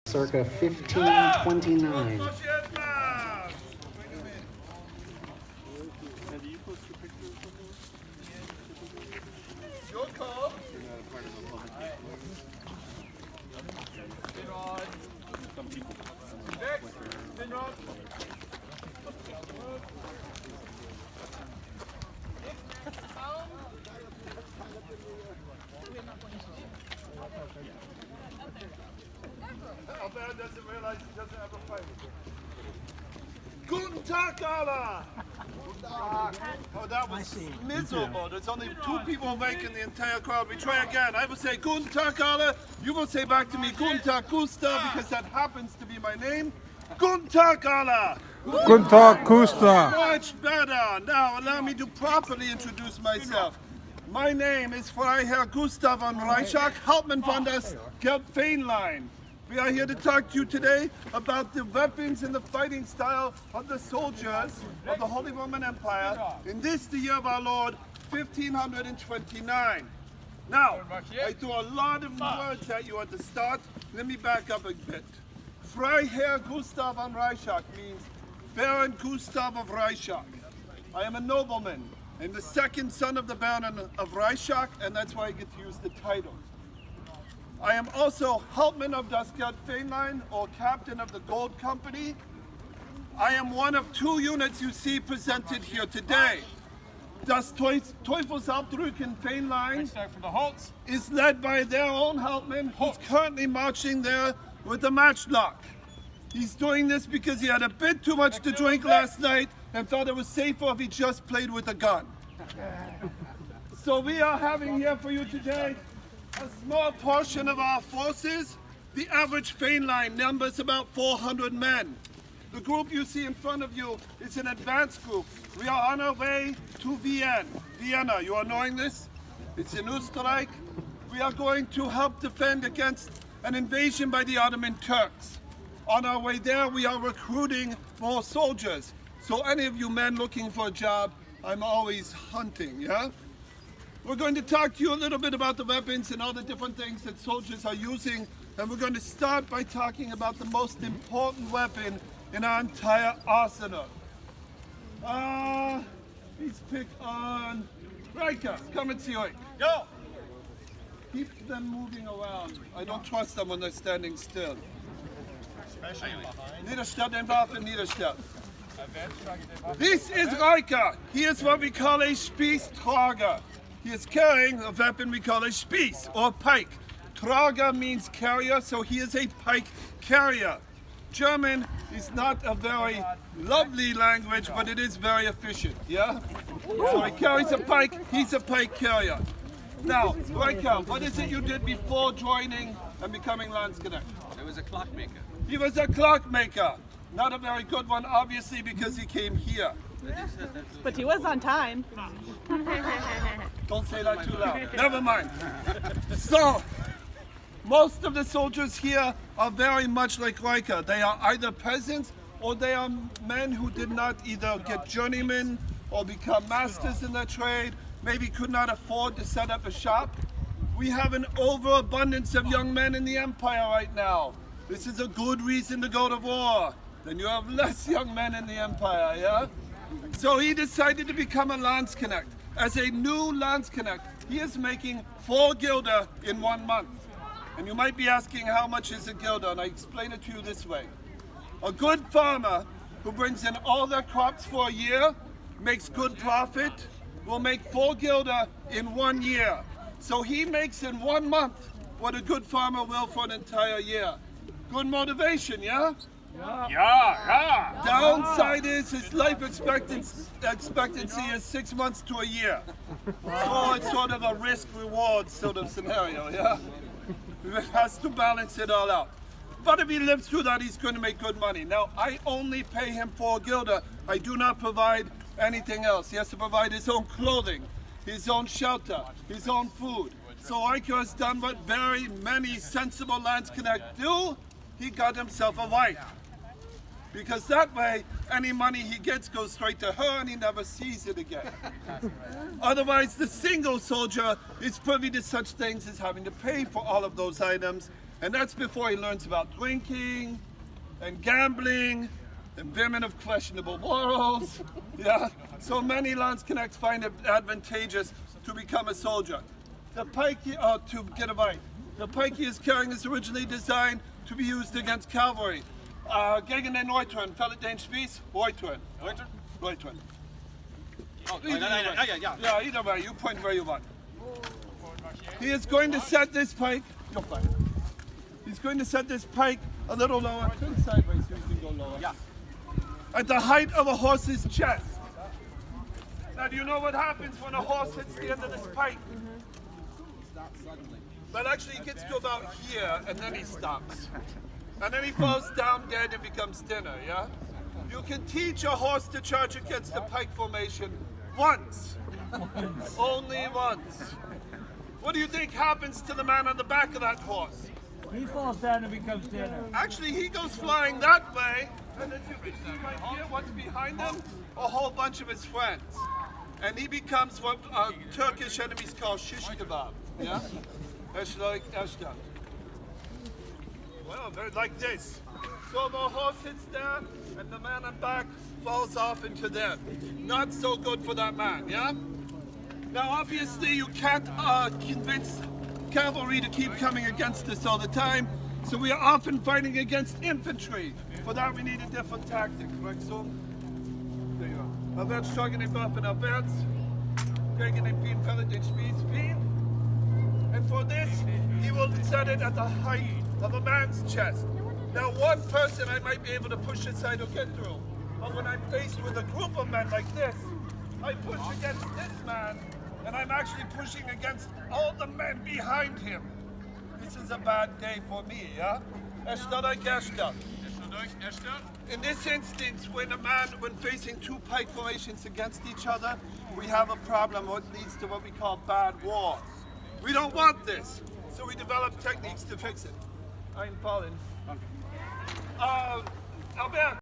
circa 1529. Albert doesn't realize he doesn't have a fight. Guten Tag, Allah! Oh, that was miserable. There's only two people awake in the entire crowd. We try again. I will say Guten Tag, Allah. You will say back to me Guten Tag, Gustav, because that happens to be my name. Guten Tag, Allah! Guten Tag, Gustav. Much better. Now allow me to properly introduce myself. My name is Freiherr Gustav von Reichach, Hauptmann von das Geldfähnlein. We are here to talk to you today about the weapons and the fighting style of the soldiers of the Holy Roman Empire in this, the year of our Lord, 1529. Now, I threw a lot of words at you at the start. Let me back up a bit. Freiherr Gustav von Reichach means Baron Gustav of Reichach. I am a nobleman. I'm the second son of the Baron of Reichach, and that's why I get to use the title. I am also Hauptmann of das Geldfähnlein, or Captain of the Gold Company. I am one of two units you see presented here today. Das Teufelsabdrücken-Fähnlein is led by their own Hauptmann, who's currently marching there with a matchlock. He's doing this because he had a bit too much to drink last night and thought it was safer if he just played with a gun. So we are having here for you today a small portion of our forces. The average Fähnlein numbers about 400 men. The group you see in front of you is an advanced group. We are on our way to Vienna. You are knowing this? It's in Österreich. We are going to help defend against an invasion by the Ottoman Turks. On our way there, we are recruiting more soldiers. So any of you men looking for a job, I'm always hunting, yeah? We're going to talk to you a little bit about the weapons and all the different things that soldiers are using. And we're going to start by talking about the most important weapon in our entire arsenal. Please pick on Riker. Come and see euch. Go! Keep them moving around. I don't trust them when they're standing still. Niederstadt and Waffen, Niederstadt. This is Riker. He is what we call a Spießtrager. He is carrying a weapon we call a Spieß or pike. Trager means carrier, so he is a pike carrier. German is not a very lovely language, but it is very efficient, yeah? So he carries a pike, he's a pike carrier. Now, Riker, what is it you did before joining and becoming Landsknecht? I was a clockmaker. He was a clockmaker. Not a very good one, obviously, because he came here. But he was on time. Don't say that too loud. Never mind. So, most of the soldiers here are very much like Riker. They are either peasants or they are men who did not either get journeymen or become masters in their trade, maybe could not afford to set up a shop. We have an overabundance of young men in the empire right now. This is a good reason to go to war. Then you have less young men in the empire, yeah? So he decided to become a Landsknecht. As a new Landsknecht, he is making 4 guilder in 1 month. And you might be asking, how much is a guilder? And I explain it to you this way. A good farmer who brings in all their crops for a year, makes good profit, will make 4 guilder in 1 year. So he makes in 1 month what a good farmer will for an entire year. Good motivation, yeah? Yeah. Downside is his life expectancy is 6 months to a year. So it's sort of a risk-reward sort of scenario, yeah? He has to balance it all out. But if he lives through that, he's going to make good money. Now, I only pay him 4 guilder. I do not provide anything else. He has to provide his own clothing, his own shelter, his own food. So Riker has done what very many sensible Landsknecht do. He got himself a wife. Because that way, any money he gets goes straight to her and he never sees it again. Otherwise, the single soldier is privy to such things as having to pay for all of those items. And that's before he learns about drinking and gambling and women of questionable morals. Yeah, so many landsknechts find it advantageous to become a soldier. The pike, to get a bite. The pike he is carrying is originally designed to be used against cavalry. Gegen den Neutron, fällt den Spieß? Neutron. Leute? Neutron. Oh, ja. Yeah, either way, you point where you want. He is going to set this pike, you're fine. He's going to set this pike a little lower, turn sideways so you can go lower. Yeah. At the height of a horse's chest. Now, do you know what happens when a horse hits the end of this pike? Well, actually, he gets to about here, and then he stops. And then he falls down dead and becomes thinner, yeah? You can teach a horse to charge against the pike formation once. Only once. What do you think happens to the man on the back of that horse? He falls down and becomes dinner. Actually, he goes flying that way, and as you can see right here, what's behind him? A whole bunch of his friends. And he becomes what Turkish enemies call shish kebab. Yeah? Ashtan. Well, they're like this. So the horse hits there, and the man on back falls off into them. Not so good for that man, yeah? Now, obviously, you can't convince cavalry to keep coming against us all the time, so we are often fighting against infantry. For that, we need a different tactic, right? So, there you are. Avwärts schlagen den Waffen abwärts, gegen den Pin, fällt den Spieß, Pin. And for this, he will set it at the height of a man's chest. Now, one person I might be able to push aside or get through, but when I'm faced with a group of men like this, I push against this man, and I'm actually pushing against all the men behind him. This is a bad day for me, yeah? In this instance, when facing two pike formations against each other, we have a problem what leads to what we call bad wars. We don't want this, so we develop techniques to fix it. I'm Colin. Albert.